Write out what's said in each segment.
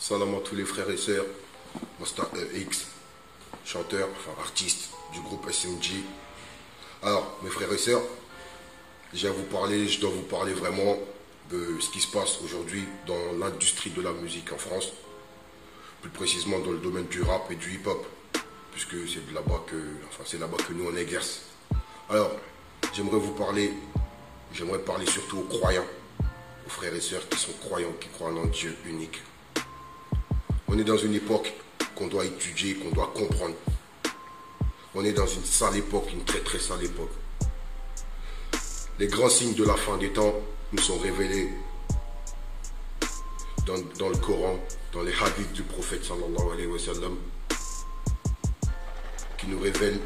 Salam à tous les frères et sœurs. Mosta X, chanteur, enfin artiste du groupe SMG. Alors, mes frères et sœurs, je dois vous parler vraiment de ce qui se passe aujourd'hui dans l'industrie de la musique en France. Plus précisément dans le domaine du rap et du hip-hop. Puisque c'est là-bas que nous on exerce. Alors, j'aimerais parler surtout aux croyants, aux frères et sœurs qui sont croyants, qui croient en un Dieu unique. On est dans une époque qu'on doit étudier, qu'on doit comprendre. On est dans une sale époque, une très très sale époque. Les grands signes de la fin des temps nous sont révélés dans le Coran, dans les hadiths du prophète sallallahu alayhi wa sallam, qui nous révèlent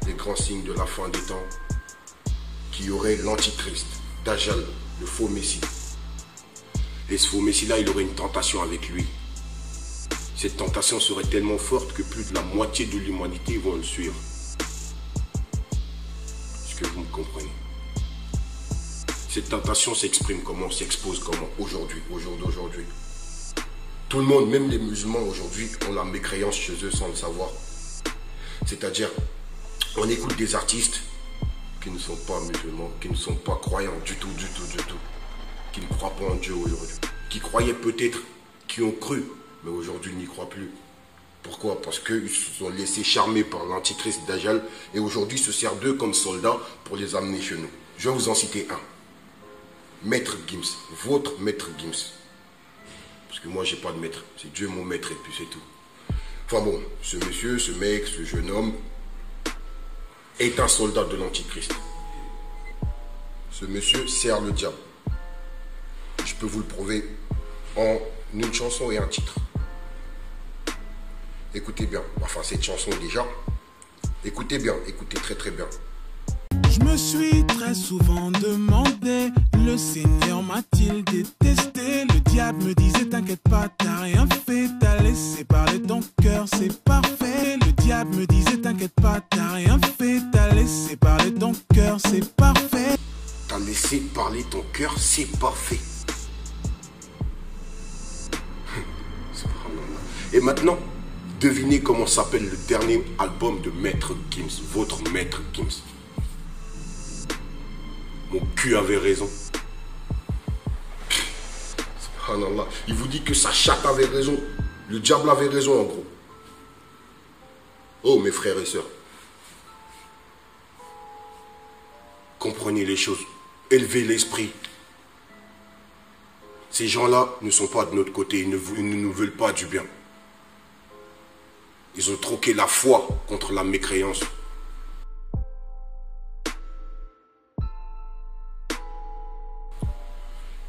les grands signes de la fin des temps, qui y aurait l'antichrist, Dajjal, le faux messie. Et ce faux messie-là, il aurait une tentation avec lui. Cette tentation serait tellement forte que plus de la moitié de l'humanité vont le suivre. Est-ce que vous me comprenez? Cette tentation s'exprime comment, s'expose comment aujourd'hui, au jour d'aujourd'hui. Tout le monde, même les musulmans aujourd'hui, ont la mécréance chez eux sans le savoir. C'est-à-dire, on écoute des artistes qui ne sont pas musulmans, qui ne sont pas croyants du tout, qui ne croient pas en Dieu aujourd'hui, qui croyaient peut-être, qui ont cru, mais aujourd'hui ils n'y croient plus. Pourquoi? Parce qu'ils se sont laissés charmer par l'antichrist Dajjal et aujourd'hui se servent d'eux comme soldats pour les amener chez nous. Je vais vous en citer un. Maître Gims, votre maître Gims. Parce que moi j'ai pas de maître, c'est Dieu mon maître et puis c'est tout. Enfin bon, ce monsieur, ce mec, ce jeune homme est un soldat de l'antichrist. Ce monsieur sert le diable. Je peux vous le prouver en une chanson et un titre. Écoutez bien, enfin cette chanson déjà, écoutez bien, écoutez très très bien. Je me suis très souvent demandé, le Seigneur m'a-t-il détesté? Le diable me disait t'inquiète pas, t'as rien fait, t'as laissé parler ton cœur, c'est parfait. Le diable me disait t'inquiète pas, t'as rien fait, t'as laissé parler ton cœur, c'est parfait. T'as laissé parler ton cœur, c'est parfait. Et maintenant, devinez comment s'appelle le dernier album de Maître Gims, votre Maître Gims. Mon cul avait raison. Subhanallah. Il vous dit que sa chatte avait raison. Le diable avait raison en gros. Oh mes frères et sœurs. Comprenez les choses. Élevez l'esprit. Ces gens-là ne sont pas de notre côté. Ils ne nous veulent pas du bien. Ils ont troqué la foi contre la mécréance.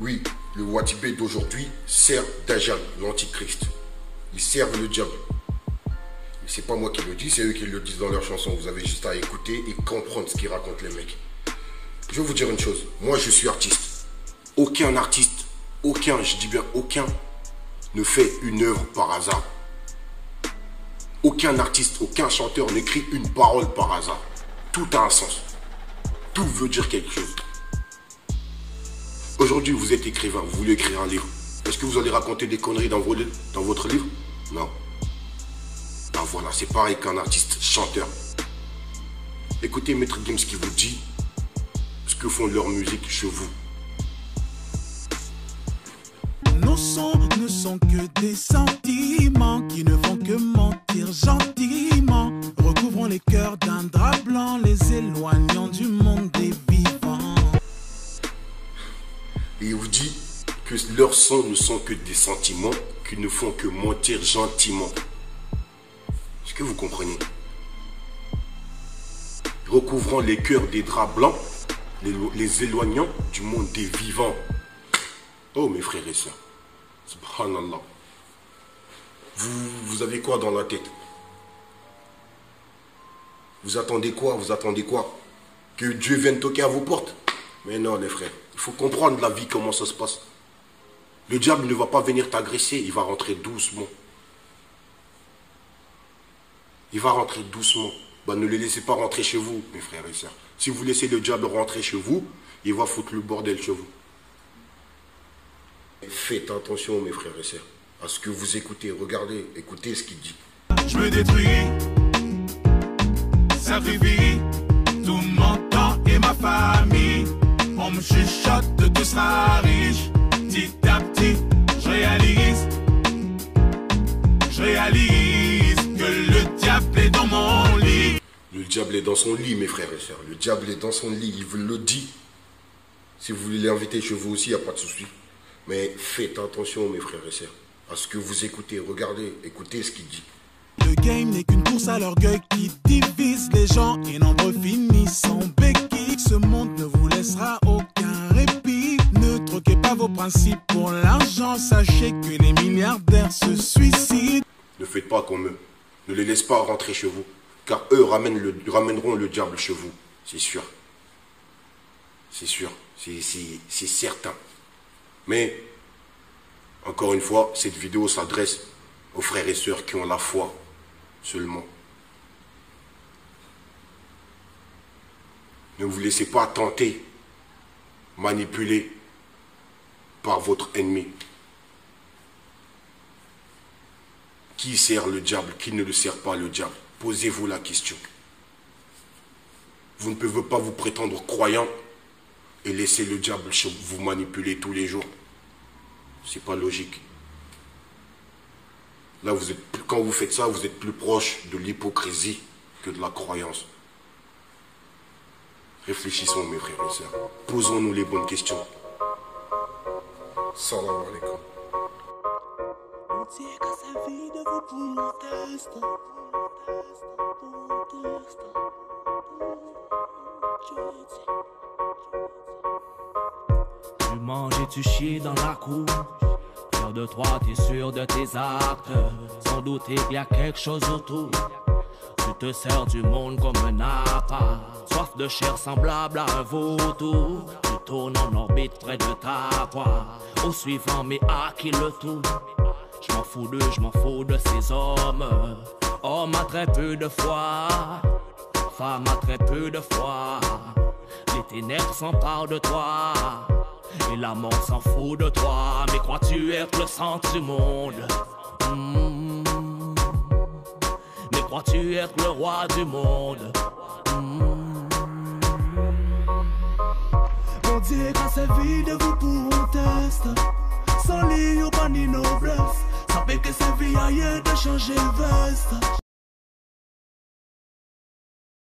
Oui, le Watibé d'aujourd'hui sert Dajjal, l'antichrist. Ils servent le diable. C'est pas moi qui le dis, c'est eux qui le disent dans leurs chansons. Vous avez juste à écouter et comprendre ce qu'ils racontent les mecs. Je vais vous dire une chose. Moi, je suis artiste. Aucun artiste, aucun, je dis bien aucun, ne fait une œuvre par hasard. Aucun artiste, aucun chanteur n'écrit une parole par hasard. Tout a un sens. Tout veut dire quelque chose. Aujourd'hui, vous êtes écrivain, vous voulez écrire un livre. Est-ce que vous allez raconter des conneries dans votre livre? Non. Ben voilà, c'est pareil qu'un artiste chanteur. Écoutez Maître Gims qui vous dit ce que font leur musique chez vous. Nos sons ne sont que des sentiments qui ne font que mentir gentiment. Recouvrons les cœurs d'un drap blanc, les éloignant du monde des vivants. Et il vous dit que leurs sons ne sont que des sentiments qui ne font que mentir gentiment. Est-ce que vous comprenez? Recouvrant les cœurs des draps blancs, les éloignant du monde des vivants. Oh mes frères et sœurs, subhanallah. Vous avez quoi dans la tête? Vous attendez quoi? Vous attendez quoi? Que Dieu vienne toquer à vos portes? Mais non les frères, il faut comprendre la vie, comment ça se passe. Le diable ne va pas venir t'agresser, il va rentrer doucement. Il va rentrer doucement. Ben, ne le laissez pas rentrer chez vous, mes frères et sœurs. Si vous laissez le diable rentrer chez vous, il va foutre le bordel chez vous. Faites attention, mes frères et sœurs. à ce que vous écoutez. Regardez, écoutez ce qu'il dit. Je me détruis, sacrifie tout mon temps et ma famille. On me chuchote que tu seras riche. Petit à petit, je réalise que le diable est dans mon lit. Le diable est dans son lit, mes frères et sœurs. Le diable est dans son lit, il vous le dit. Si vous voulez l'inviter chez vous aussi, il n'y a pas de souci. Mais faites attention, mes frères et sœurs, à ce que vous écoutez. Regardez, écoutez ce qu'il dit. Le game n'est qu'une course à l'orgueil qui divise les gens et nombre finissent en béquille. Ce monde ne vous laissera aucun répit. Ne troquez pas vos principes pour l'argent. Sachez que les milliardaires se suicident. Ne faites pas comme eux. Ne les laisse pas rentrer chez vous. Car eux ramèneront le diable chez vous. C'est sûr. C'est sûr. C'est certain. Mais, encore une fois, cette vidéo s'adresse aux frères et sœurs qui ont la foi seulement. Ne vous laissez pas tenter, manipuler par votre ennemi. Qui sert le diable? Qui ne le sert pas le diable? Posez-vous la question. Vous ne pouvez pas vous prétendre croyant et laisser le diable vous manipuler tous les jours. C'est pas logique. Là, quand vous faites ça, vous êtes plus proche de l'hypocrisie que de la croyance. Réfléchissons, mes frères et sœurs. Posons-nous les bonnes questions. Salam alaikum. Tu manges et tu chies dans la cour. Fier de toi, t'es sûr de tes actes. Sans douter qu'il y a quelque chose autour. Tu te sers du monde comme un appât. Soif de chair semblable à un vautour. Tu tournes en orbite près de ta voix. Au suivant, mais à qui le tour? Je m'en fous d'eux, je m'en fous de ces hommes. Homme a très peu de foi. Femme a très peu de foi. Les ténèbres s'emparent de toi. Et la mort s'en fout de toi. Mais crois-tu être le centre du monde? Mais crois-tu être le roi du monde? On dirait qu'on s'est vide de vous pour un test. Sans lit ou pas ni nos bluffs. Ça fait que c'est vie ailleurs de changer veste.